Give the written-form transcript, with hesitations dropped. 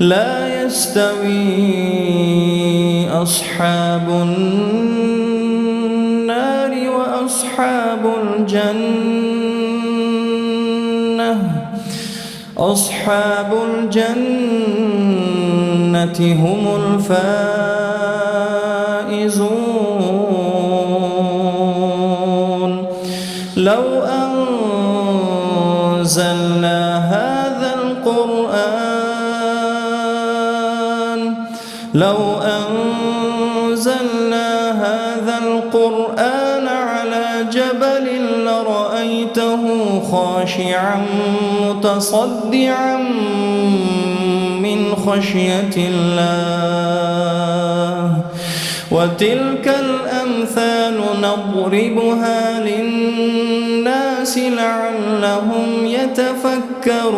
لا يستوي أصحاب النار وأصحاب الجنة أصحاب الجنة هم الفائزون لو أنزلنا هذا القرآن على جبل لرأيته خاشعا متصدعا من خشية الله وتلك الأمثال نضربها للناس لعلهم يتفكرون